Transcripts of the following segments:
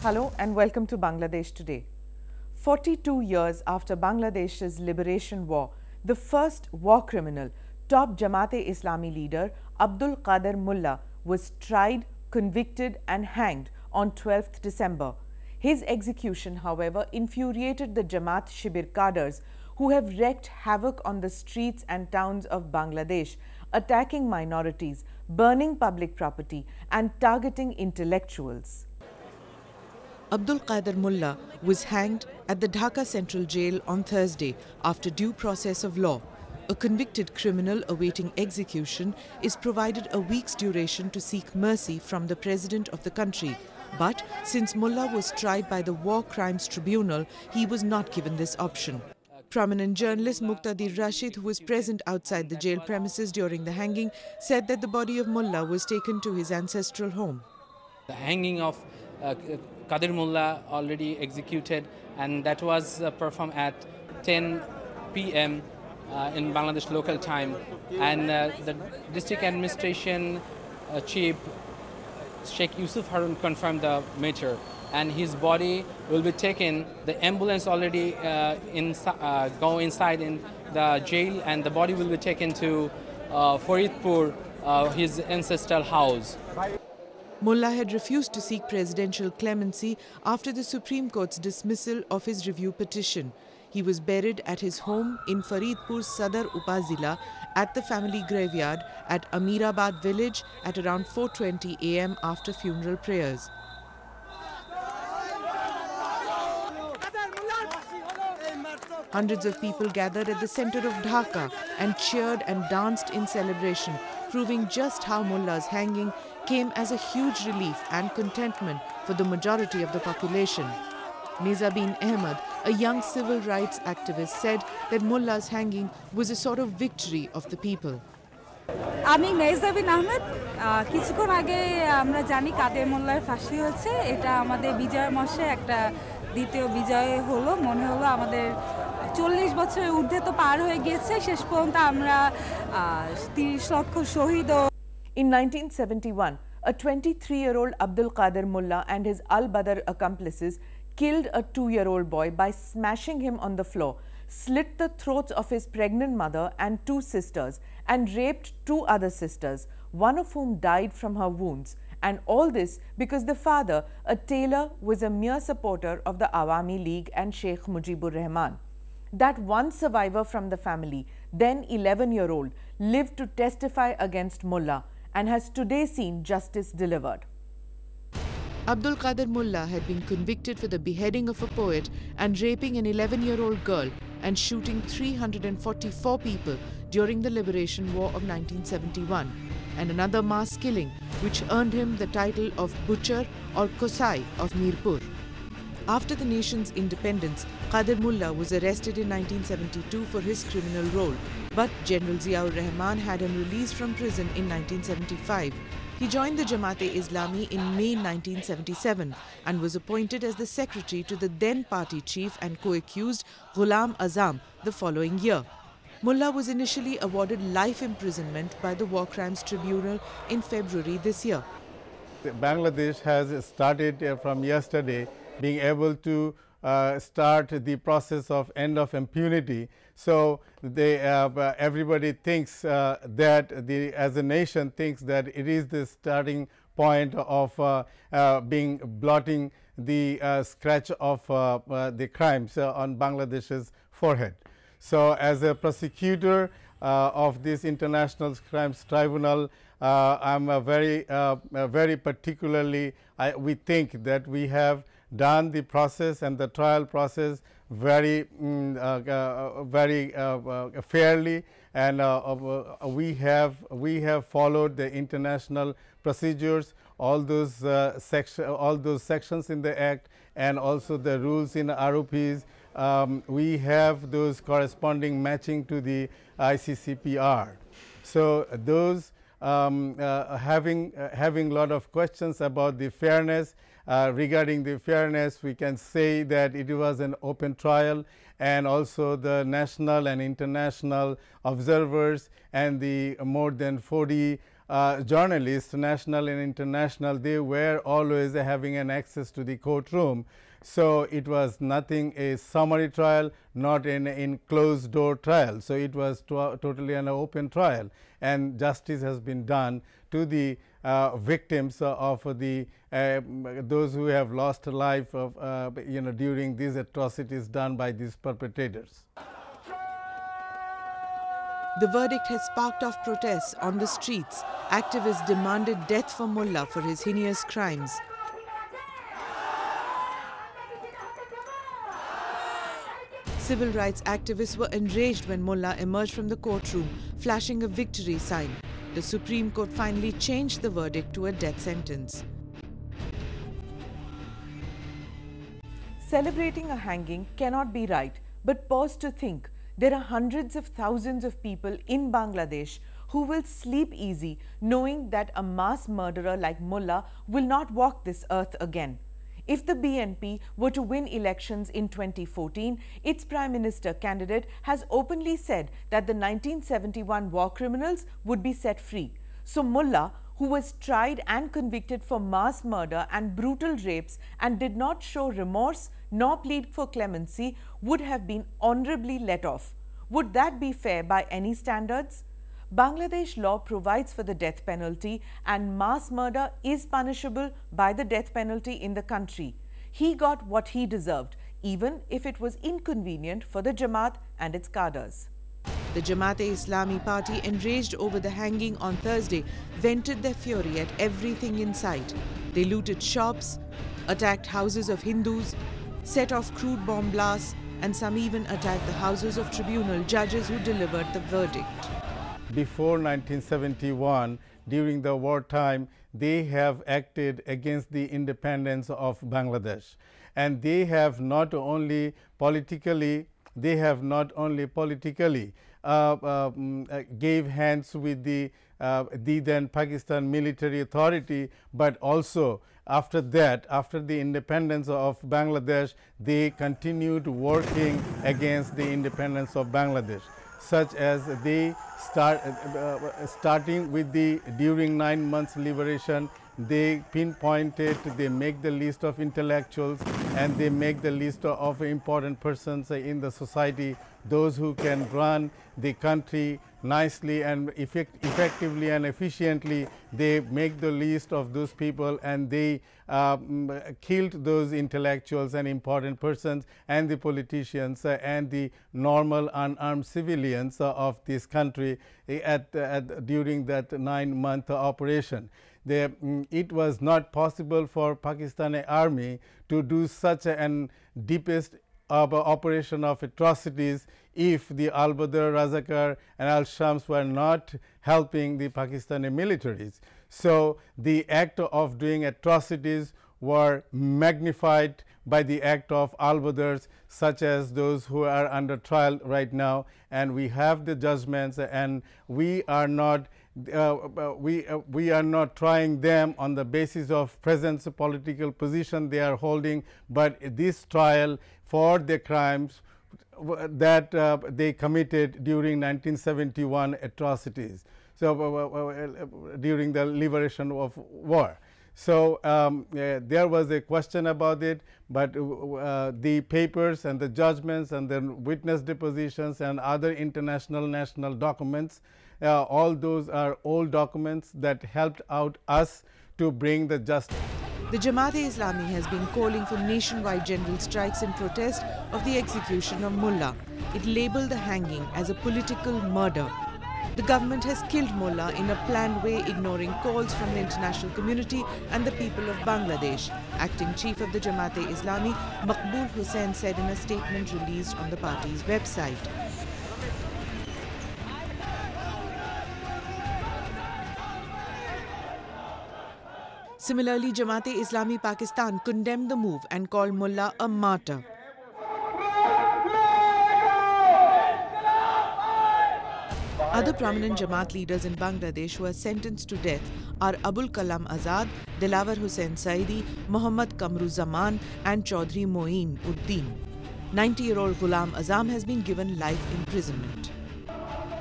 Hello and welcome to Bangladesh Today. 42 years after Bangladesh's liberation war, the first war criminal, top Jamaat-e-Islami leader Abdul Qadir Mullah was tried, convicted and hanged on 12th December. His execution, however, infuriated the Jamaat Shibir cadres who have wreaked havoc on the streets and towns of Bangladesh, attacking minorities, burning public property and targeting intellectuals. Abdul Qadir Mullah was hanged at the Dhaka Central Jail on Thursday after due process of law. A convicted criminal awaiting execution is provided a week's duration to seek mercy from the President of the country. But since Mullah was tried by the War Crimes Tribunal, he was not given this option. Prominent journalist Muqtadir Rashid, who was present outside the jail premises during the hanging, said that the body of Mullah was taken to his ancestral home. The hanging of Qadir Mullah already executed, and that was performed at 10 p.m. In Bangladesh local time. And the district administration chief Sheikh Yusuf Harun confirmed the matter, and his body will be taken. The ambulance already go inside in the jail, and the body will be taken to Faridpur, his ancestral house. Mullah had refused to seek presidential clemency after the Supreme Court's dismissal of his review petition. He was buried at his home in Faridpur Sadar Upazila at the family graveyard at Amirabad village at around 4:20 a.m. after funeral prayers. Hundreds of people gathered at the center of Dhaka and cheered and danced in celebration, proving just how Mullah's hanging came as a huge relief and contentment for the majority of the population. Nizabin Ahmed, a young civil rights activist, said that Mullah's hanging was a sort of victory of the people. আমি নজরবিন আহমেদ কিছুক্ষণ আগে আমরা জানি কাদের মোল্লার ফাঁসি হয়েছে এটা আমাদের বিজয় মাসে একটা দ্বিতীয় বিজয় হলো মনে হলো আমাদের 40 বছরের ঊর্ধ্বে তো পার হয়ে গিয়েছে শেষ পর্যন্ত আমরা 30 লক্ষ শহীদ In 1971, a 23-year-old Abdul Qadir Mullah and his Al-Badr accomplices killed a 2-year-old boy by smashing him on the floor, slit the throats of his pregnant mother and 2 sisters, and raped 2 other sisters, one of whom died from her wounds. And all this because the father, a tailor, was a mere supporter of the Awami League and Sheikh Mujibur Rahman. That one survivor from the family, then 11-year-old, lived to testify against Mullah and has today seen justice delivered. Abdul Qadir Mullah had been convicted for the beheading of a poet and raping an 11-year-old girl and shooting 344 people during the Liberation War of 1971, and another mass killing which earned him the title of Butcher or Kosai of Mirpur. After the nation's independence, Qadir Mullah was arrested in 1972 for his criminal role, but General Ziaur Rahman had him released from prison in 1975. He joined the Jamaat-e-Islami in May 1977 and was appointed as the secretary to the then party chief and co-accused Ghulam Azam the following year. Mullah was initially awarded life imprisonment by the War Crimes Tribunal in February this year. Bangladesh has started from yesterday being able to start the process of end of impunity. So everybody thinks that as a nation thinks that it is the starting point of being blotting the scratch of the crimes on Bangladesh's forehead. So as a prosecutor of this International Crimes Tribunal, I'm very particularly, we think that we have done the process and the trial process very fairly, and we have followed the international procedures, all those sections in the act and also the rules in ROPs. We have those corresponding matching to the ICCPR. So those having a lot of questions about the fairness. Regarding the fairness, we can say that it was an open trial, and also the national and international observers and the more than 40 journalists, national and international, they were always having an access to the courtroom. So it was nothing a summary trial, not in closed door trial. So it was totally an open trial, and justice has been done to the victims of the those who have lost life of during these atrocities done by these perpetrators. The verdict has sparked off protests on the streets. Activists demanded death for Mullah for his heinous crimes. Civil rights activists were enraged when Mullah emerged from the courtroom, flashing a victory sign. The Supreme Court finally changed the verdict to a death sentence. Celebrating a hanging cannot be right, but pause to think. There are hundreds of thousands of people in Bangladesh who will sleep easy knowing that a mass murderer like Mullah will not walk this earth again. If the BNP were to win elections in 2014, its Prime Minister candidate has openly said that the 1971 war criminals would be set free. So Mullah, who was tried and convicted for mass murder and brutal rapes and did not show remorse nor plead for clemency, would have been honorably let off. Would that be fair by any standards? Bangladesh law provides for the death penalty, and mass murder is punishable by the death penalty in the country. He got what he deserved, even if it was inconvenient for the Jamaat and its cadres. The Jamaat-e-Islami party, enraged over the hanging on Thursday, vented their fury at everything in sight. They looted shops, attacked houses of Hindus, set off crude bomb blasts, and some even attacked the houses of tribunal judges who delivered the verdict. Before 1971, during the wartime, they have acted against the independence of Bangladesh, and they have not only politically gave hands with the then Pakistan military authority, but also after that, after the independence of Bangladesh, they continued working against the independence of Bangladesh, such as they starting with during 9 months liberation, they pinpointed, they make the list of intellectuals, and they make the list of important persons in the society, those who can run the country nicely and effectively and efficiently. They make the list of those people, and they killed those intellectuals and important persons and the politicians and the normal unarmed civilians of this country during that 9-month operation. It was not possible for Pakistani army to do such an deepest operation of atrocities if the Al-Badr, Razakar and Al-Shams were not helping the Pakistani militaries. So the act of doing atrocities were magnified by the act of Al-Badrs, such as those who are under trial right now, and we have the judgments, and we are not trying them on the basis of present political position they are holding, but this trial for the crimes that they committed during 1971 atrocities, so during the liberation of war. So there was a question about it, but the papers and the judgments and the witness depositions and other international national documents, all those are old documents that helped out us to bring the justice. The Jamaat-e-Islami has been calling for nationwide general strikes in protest of the execution of Mullah. It labelled the hanging as a political murder. The government has killed Mullah in a planned way, ignoring calls from the international community and the people of Bangladesh. Acting chief of the Jamaat-e-Islami, Maqbool Hussain, said in a statement released on the party's website. Similarly, Jamaat-e-Islami Pakistan condemned the move and called Mullah a martyr. Other prominent Jamaat leaders in Bangladesh who are sentenced to death are Abul Kalam Azad, Dilawar Hussain Saidi, Muhammad Kamruzaman and Chaudhry Moeen Uddin. 90-year-old Ghulam Azam has been given life imprisonment.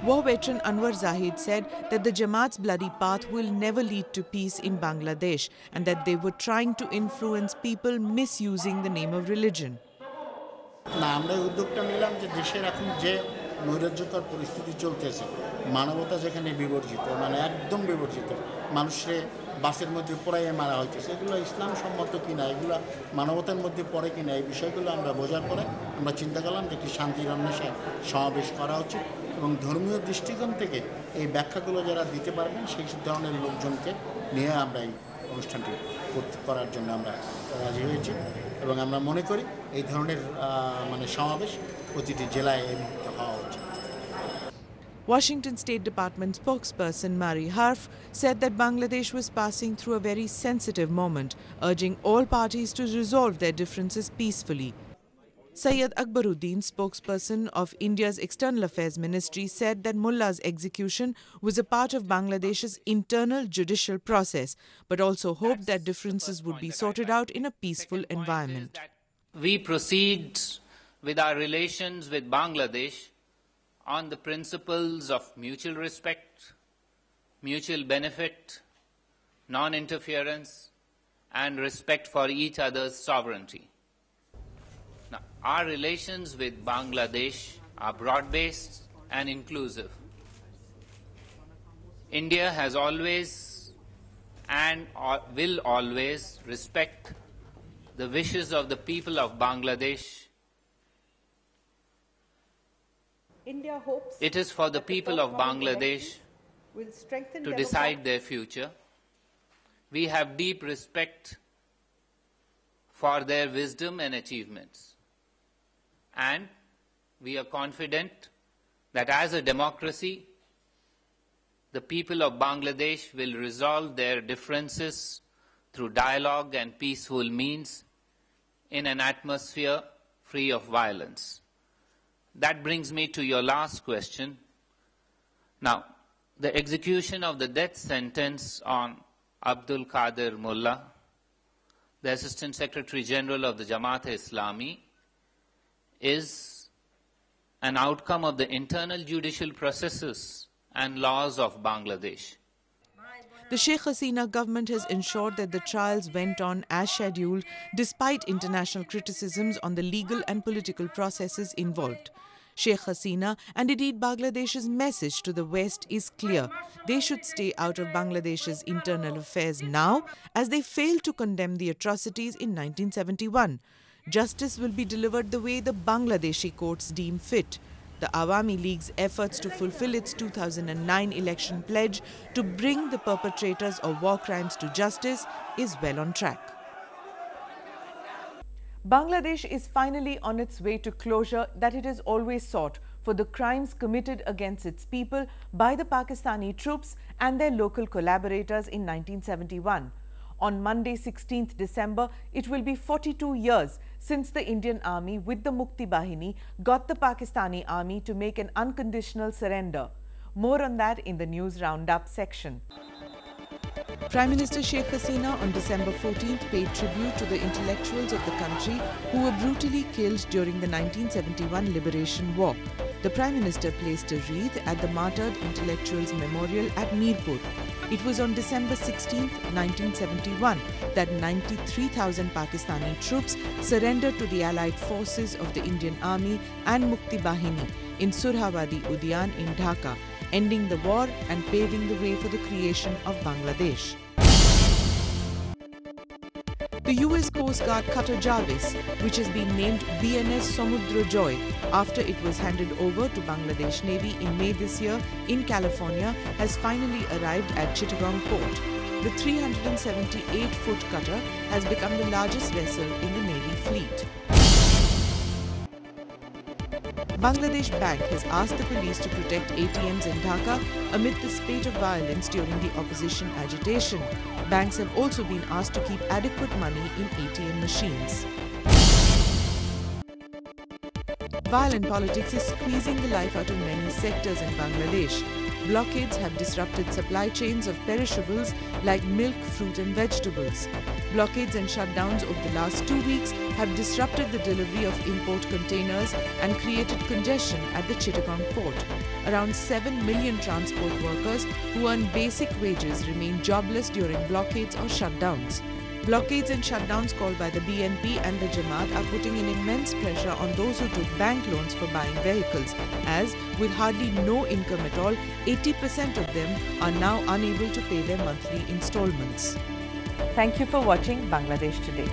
War veteran Anwar Zahid said that the Jamaat's bloody path will never lead to peace in Bangladesh and that they were trying to influence people misusing the name of religion. না আমরা উদ্যোগটা নিলাম যে দেশের এখন যে নৈরাজ্যকর পরিস্থিতি চলতেছে মানবতা যেখানে বিবর্জিত মানে একদম বিবর্জিত মানুষে বাসের মধ্যে পড়াইয়ে মারা হইতেছে এগুলো ইসলাম সম্মত কিনা এগুলো মানবতার মধ্যে পড়ে কিনা এই বিষয়গুলো আমরা বোঝার পরে আমরা চিন্তা করলাম যে একটি শান্তির অন্বেষে সমাবেশ করা উচিত এবং ধর্মীয় দৃষ্টিকোণ থেকে এই ব্যাখ্যাগুলো যারা দিতে পারবেন সেই ধরনের লোকজনকে নিয়ে আমরা এই অনুষ্ঠানটি করার জন্য আমরা রাজি হয়েছি এবং আমরা মনে করি এই ধরনের মানে সমাবেশ প্রতিটি জেলায় এই মুহূর্তে হওয়া উচিত Washington State Department spokesperson Mari Harf said that Bangladesh was passing through a very sensitive moment, urging all parties to resolve their differences peacefully. Syed Akbaruddin, spokesperson of India's External Affairs Ministry, said that Mullah's execution was a part of Bangladesh's internal judicial process, but also hoped that differences would be sorted out in a peaceful environment. We proceed with our relations with Bangladesh on the principles of mutual respect, mutual benefit, non-interference, and respect for each other's sovereignty. Now, our relations with Bangladesh are broad-based and inclusive. India has always and will always respect the wishes of the people of Bangladesh. India hopes it is for the people of Bangladesh to decide their future. We have deep respect for their wisdom and achievements. And we are confident that as a democracy, the people of Bangladesh will resolve their differences through dialogue and peaceful means in an atmosphere free of violence. That brings me to your last question. Now, the execution of the death sentence on Abdul Qadir Mullah, the Assistant Secretary General of the Jamaat-e-Islami, is an outcome of the internal judicial processes and laws of Bangladesh. The Sheikh Hasina government has ensured that the trials went on as scheduled despite international criticisms on the legal and political processes involved. Sheikh Hasina and indeed Bangladesh's message to the West is clear. They should stay out of Bangladesh's internal affairs now as they failed to condemn the atrocities in 1971. Justice will be delivered the way the Bangladeshi courts deem fit. The Awami League's efforts to fulfill its 2009 election pledge to bring the perpetrators of war crimes to justice is well on track. Bangladesh is finally on its way to closure that it has always sought for the crimes committed against its people by the Pakistani troops and their local collaborators in 1971. On Monday, 16th December, it will be 42 years since the Indian Army with the Mukti Bahini got the Pakistani Army to make an unconditional surrender. More on that in the News Roundup section. Prime Minister Sheikh Hasina on December 14th paid tribute to the intellectuals of the country who were brutally killed during the 1971 Liberation War. The Prime Minister placed a wreath at the Martyred Intellectuals Memorial at Mirpur. It was on December 16, 1971 that 93,000 Pakistani troops surrendered to the allied forces of the Indian Army and Mukti Bahini in Surhavadi Udyan in Dhaka, ending the war and paving the way for the creation of Bangladesh. The US Coast Guard cutter Jarvis, which has been named BNS Samudra Joy after it was handed over to Bangladesh Navy in May this year in California, has finally arrived at Chittagong port. The 378-foot cutter has become the largest vessel in the Navy fleet. Bangladesh Bank has asked the police to protect ATMs in Dhaka amid the spate of violence during the opposition agitation. Banks have also been asked to keep adequate money in ATM machines. Violent politics is squeezing the life out of many sectors in Bangladesh. blockades have disrupted supply chains of perishables like milk, fruit and vegetables. Blockades and shutdowns over the last 2 weeks have disrupted the delivery of import containers and created congestion at the Chittagong port. Around 7 million transport workers who earn basic wages remain jobless during blockades or shutdowns. Blockades and shutdowns called by the BNP and the Jamaat are putting an immense pressure on those who took bank loans for buying vehicles, as with hardly no income at all, 80% of them are now unable to pay their monthly installments. Thank you for watching Bangladesh Today.